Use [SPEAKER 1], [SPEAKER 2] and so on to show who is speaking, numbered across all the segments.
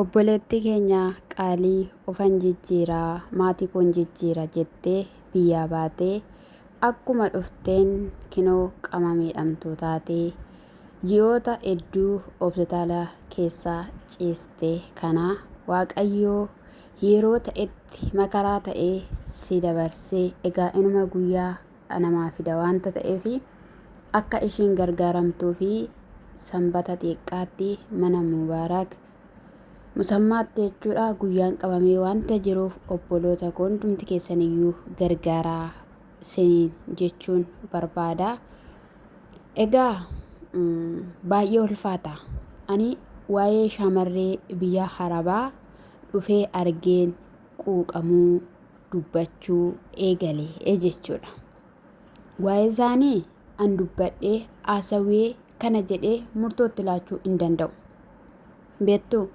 [SPEAKER 1] Obboleettii keenya qaalii ofan jijjiiraa maatii koon jijjiira jettee biyyaa baatee akkuma dhufteen kinoo qama miidhamtuu taatee ji'oota hedduu hospitaala keessaa ciistee kana Waaqayyoo yeroo ta'etti makaraa ta'ee si dabarsee egaa inuma guyyaa namaa fida waanta ta'eef akka ishiin gargaaramtuu fi sanbata xiqqaatti mana Mubaarak musammaatti jechuudha guyyaan qabamee waanta jiruuf obboloota koo hundumti keessaniyyuu gargaaraa isiniin jechuun barbaada. Egaa baay'ee ulfaata. Ani waa'ee shamarree biyya Arabaa dhufee argeen quuqamuu dubbachuu eegalee jechuudha. Waa'ee isaanii an dubbadhee haasawee kana jedhee murtootti laachuu hin danda'u. Beektuu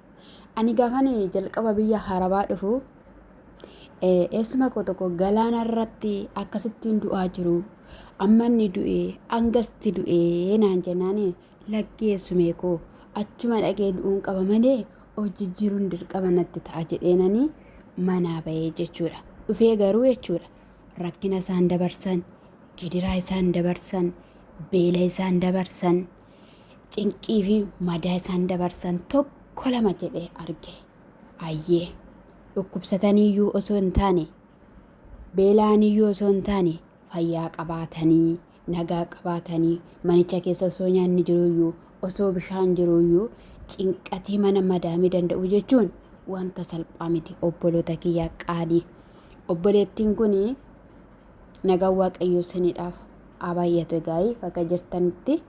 [SPEAKER 1] ani gaafan jalqaba biyya Arabaa dhufu eessuma koo tokko galaana irratti akkasittiin du'aa jiru amma inni du'ee hangasti du'ee naan jennaan lakkeessumee koo achuma dhaqee du'uun qaba malee hojii jiruun dirqama natti ta'a jedheenanii manaa bahee jechuudha. Dhufee garuu jechuudha rakkina isaan dabarsan gidiraa isaan dabarsan beela isaan dabarsan cinqii fi madaa isaan dabarsan tokko lama jedhee arge. Ayyee dhukkubsataniiyyuu osoo hin taane beelaaniyyuu osoo hin taane fayyaa qabaatanii nagaa qabaatanii manicha keessa osoo nyaanni jiruyyuu osoo bishaan jiruyyuu cinqatii mana madaamii danda'u jechuun wanta salphaa miti obboloota kiyyaa qaalii. Obboleettiin kun nagaa Waaqayyoo isiniidhaaf haa baay'atu egaa bakka jirtanitti.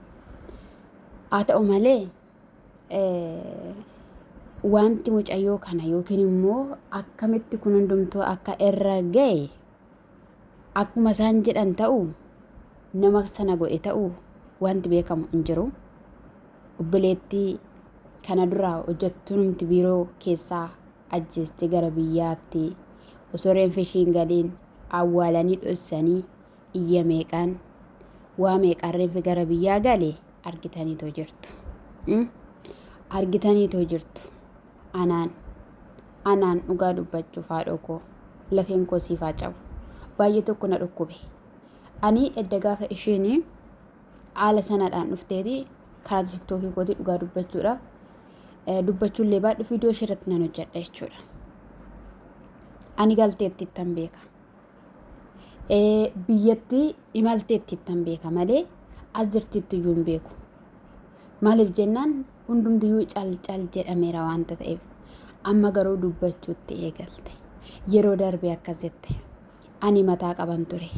[SPEAKER 1] Haa ta'u malee wanti mucayyoo kana yookiin immoo akkamitti kun hundumtuu akka irra ga'e akkuma isaan jedhan ta'u nama sana godhe ta'u wanti beekamu hin jiru. Obboleettii kana duraa hojjettuu numti biiroo keessaa ajjeestee gara biyyaatti osoo reenfa ishiin galiin awwaalanii dhossanii iyya meeqaan waa meeqaan reenfi gara biyyaa galee argitaniitoo jirtu. Argitaniitoo jirtu. Anaan dhugaa dubbachuuf haadha koo lafeen koo siifaa cabu baay'ee tokko na dhukkube. Ani edda gaafa isheen haala sanaadhaan dhufteeti karaa tiktookii kootii dhugaa dubbachuudhaaf dubbachuullee baadhu viidiyoo ishirratti nan hojjedha jechuudha. Ani galteetti ittan beeka. Biyyatti imalteetti ittan beeka malee as jirtitti iyyuu hin beeku. Maaliif jennaan hundumtiyyuu cal jedhameera waanta ta'eef amma garuu dubbachuutti eegalte. Yeroo darbe akkas jette ani mataa qaban ture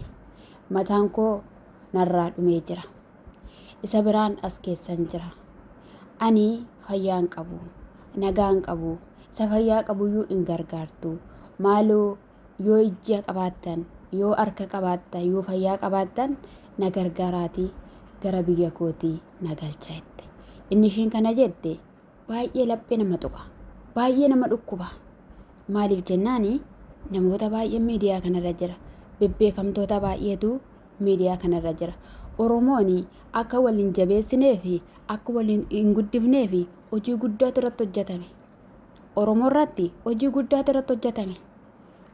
[SPEAKER 1] mataan koo narraa dhumee jira isa biraan as keessan jira ani fayyaan qabu nagaan qabu isa fayyaa qabuyyuu hin gargaartu maaloo yoo ijja qabaattan yoo harka qabaattan yoo fayyaa qabaattan na gargaaraatii gara biyya kootii na galchaa jette. Inni ishiin kana jette baay'ee laphee nama tuqa baay'ee nama dhukkuba. Maaliif jennaani namoota baay'ee miidiyaa kanarra jira bebbeekamtoota baay'eetu miidiyaa kanarra jira. Oromoon akka waliin jabeessinee fi akka waliin hin guddifnee fi hojii guddaatu irratti hojjetame. Oromoo irratti hojii guddaatu irratti hojjetame.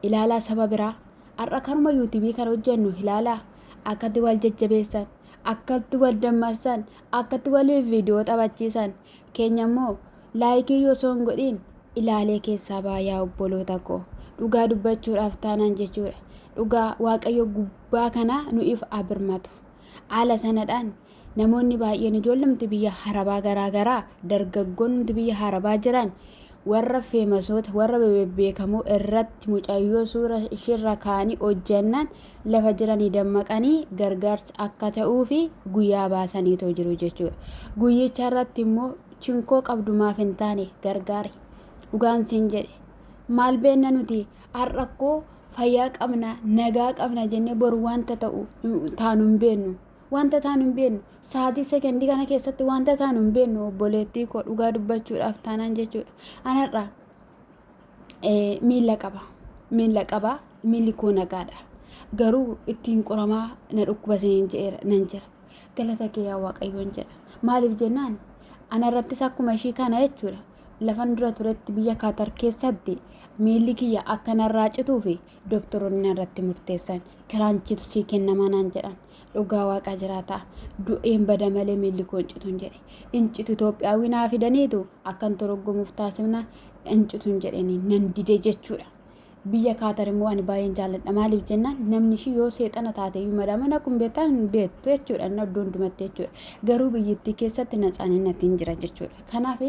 [SPEAKER 1] Ilaalaa saba biraa har'a kanuma yuutuubii kana hojjennu ilaalaa akkatti wal jajjabeessan akkatti wal dammaqsan akkatti waliif viidiyoo taphachiisan keenya immoo laayikii yoo osoo hin godhin ilaalee keessaa baay'aa obboloota koo dhugaa dubbachuudhaaf taanaan jechuudha. Dhugaa Waaqayyo gubbaa kana nuuf abirmatu. Haala sanadhaan namoonni baay'een ijoollumti biyya Arabaa garaagaraa dargaggoonni biyya Arabaa jiran warra feemasoota warra bebbeekamoo irratti mucayyoo suura ishirra kaanii hojjennan lafa jiranii dammaqanii gargaarsa akka ta'uu fi guyyaa baasaniitoo jiru jechuudha. Guyyicha irratti immoo chinkoo qabdumaaf hin taane gargaari. Dhugaan siin jedhe maal beenna nuti har'akkoo fayyaa qabna nagaa qabna jennee boru wanta ta'u taanu hin beennu. Wanta taanu hin beennu sa'aatii sekendii kana keessatti wanta taanu hin beennu obboleettii koo dhugaa dubbachuudhaaf taanaan jechuudha. Anarraa miila qaba miilli koo nagaadha garuu ittiin qoramaa na dhukkuba nan jira. Galata kee yaa Waaqayyoon jedha. Maaliif jennaan anarrattis akkuma ishii kana jechuudha lafan dura turetti biyya Kaatar keessatti miilli kiyya akka narraa cituu fi doktoroonni irratti murteessan kiraanchitu sii kennamaa naan jedhan. Dhugaa Waaqaa jiraataa du'een bada malee miilli koo incituun jedhe. Incitu Itoophiyaawii naa fidaniitu akkan toroggomuuf taasifna incituun jedhanii nan dide jechuudha. Biyya Kaatar immoo ani baay'een jaalladha. Maaliif jennaan namni ishii yoo seexana taateyyuu madamana kun beektaan beektu jechuudha. Inni iddoo hundumatti jechuudha. Garuu biyyattii keessatti natsaaninnatiin jira jechuudha. Kanaaf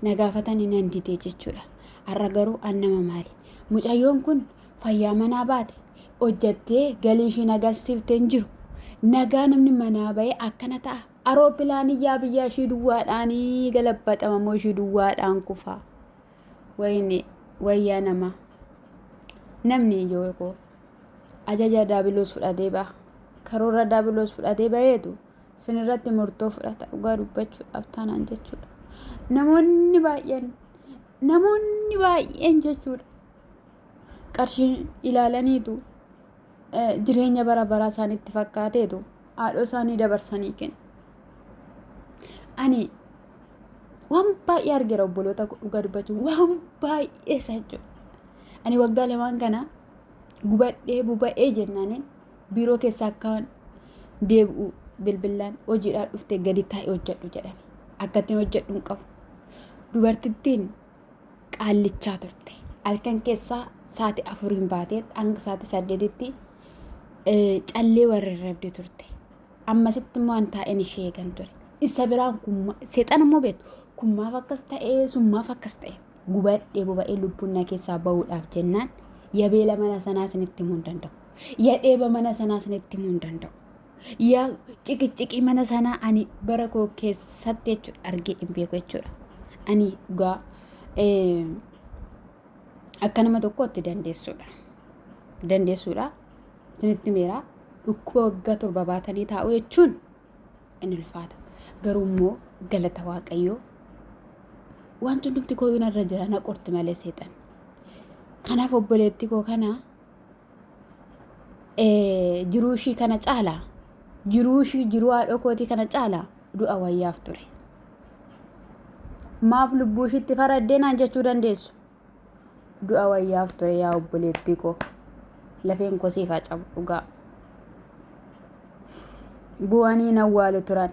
[SPEAKER 1] na gaafatanii nan dide jechuudha. Har'a garuu an nama maali? Mucayyoon kun fayyaa manaa baate hojjattee galii ishii agarsiiftee hin jiru. Nagaa namni manaa bahee akkana ta'a. Aroopilaaniyyaa biyya ishii duwwaadhaanii galabbaxama moo ishii duwwaadhaan kufa. Wayyaa nama. Namni ijoo koo ajaja daabiloos fudhatee ba'a. Karoora daabiloos fudhatee baheetu sinirratti murtoo fudhata. Dhugaa dubbachuudhaaf taanaan jechuudha. Namoonni baay'een jechuudha. Qarshiin ilaalaniitu jireenya bara baraa isaaniitti fakkaateetu haadhoo isaanii dabarsanii kennu. Ani waan baay'ee argeera obboloota dhugaa dubbachuu waan baay'ee jechuudha. Ani waggaa lamaan kana gubadhee buba'ee jennaaniin biiroo keessaa akkaan deebi'u bilbilaan hojiidhaan dhuftee gadi taa'ee hojjedhu jedhame. Akkattiin hojjedhu hin qabu. Dubartittiin qaallichaa turte. Halkan keessaa sa'aatii 4 baatee hanga sa'aatii 8tti callee warrarrabdee turte. Ammasitti immoo an taa'een ishee eegan ture. Isa biraan kun seexan immoo beektu kun maaf akkas ta'ee sun maaf akkas ta'e. Gubadhee buba'ee lubbuun na keessaa bahuudhaaf jennaan yabeela mana sanaa isinitti himuu hin danda'u. Yaa dheeba mana sanaa isinitti himuu hin danda'u. Yaa ciqicidhii mana sanaa ani bara koo keessatti jechuudha argee hin beeku jechuudha. Ani dhugaa akka nama tokkotti dandeessuudha. Isinitti meeraa dhukkuba waggaa 7 baatanii taa'u jechuun inni ulfaata. Garuu immoo galata Waaqayyoo wanti hundumti koo irra jira na qorti malee seexan. Kanaaf obboleetti koo kana jiruu ishii kana caalaa jiruu haadhoo kootii kana caalaa du'a wayyaaf ture. Maaf lubbuu ishiitti faraddee naan jechuu dandeessu? Du'a wayyaaf ture yaa obboleetti koo. Lafeen koo siifaa cabu dhugaa. Bu'anii na awwaalu turan.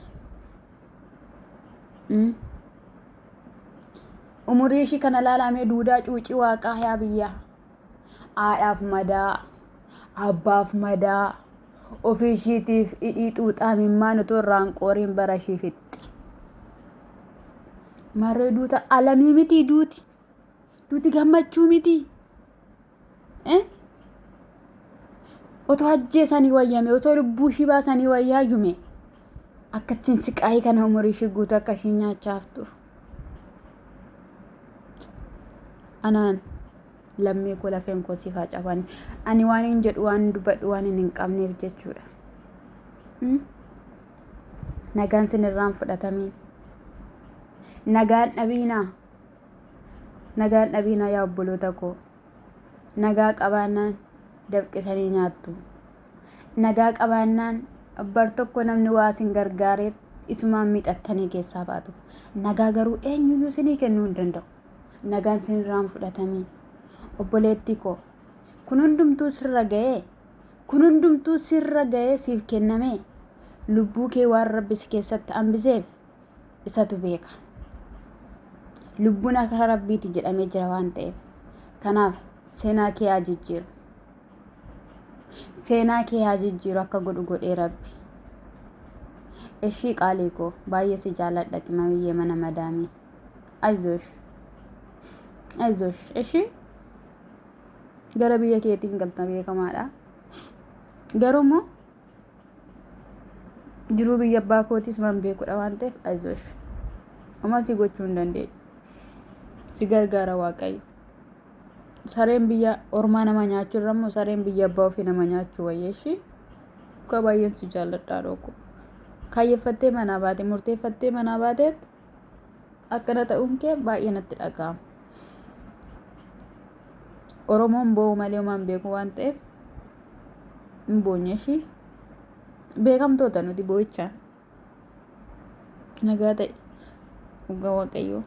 [SPEAKER 1] Umurii ishii kana laalamee duudaa cuucii Waaqaa yaa biyyaa. Haadhaaf madaa, abbaaf madaa, ofii ishiitiif hidhii xuuxaa mimmaan utuu irraan qooriin bara ishii fixxi. Marree duuta alamii miti duuti. Duuti gammachuu miti. Otoo ajjeesanii wayyame, otoo lubbuu ishii baasanii wayyaayyume. Akkattiin siqaayii kana umurii ishii guutuu akka ishii nyaachaaftuuf. Anaan lammii koo lafeen koo siifaa cabani. Ani waan hin jedhu waan dubbadhu waan hin qabneef jechuudha. Nagaan sinirraan fudhatamiin. Nagaan dhabiinaa yaa obboloota koo. Nagaa qabaannaan dabqitanii nyaattu. Nagaa qabaannaan bar tokko namni waa sin gargaareet isumaan miixattanii keessaa baatu. Nagaa garuu eenyuyyuu sinii kennuu hin danda'u. Nagaan sinirraan fudhatamiin. Obboleetti koo kun hundumtuu sirra ga'ee siif kenname. Lubbuu kee waan Rabbi si keessatti hambiseef isatu beeka. Lubbuun akka Rabbiiti jedhamee jira waan ta'eef. Kanaaf seenaa kee haa jijjiiru. Seenaa kee haa jijjiiru akka godhu godhee Rabbi. Ishii qaalii koo baay'ee si jaalladha qimamiyyee mana madaamii. Aizosh ishii gara biyya keetiin galta beekamaadha. Garuu immoo jiruu biyya abbaa kootis waan beekudha waan ta'eef aizosh. Amma si gochuu hin dandeenye. Si gargaara Waaqayyo. Sareen biyya ormaa nama nyaachuu irra immoo sareen biyya abbaa ofii nama nyaachuu wayya ishii. Akka baay'een si jaalladhaa dhokku. Kaayeffattee manaa baate murteeffattee manaa baateet akkana ta'uun kee baay'ee natti dhaga'ama. Oromoon boo'u malee homaan beeku waan ta'eef hin boonye ishii. Beekamtoota nuti boo'ichaan. Nagaa ta'e dhugaa Waaqayyoo.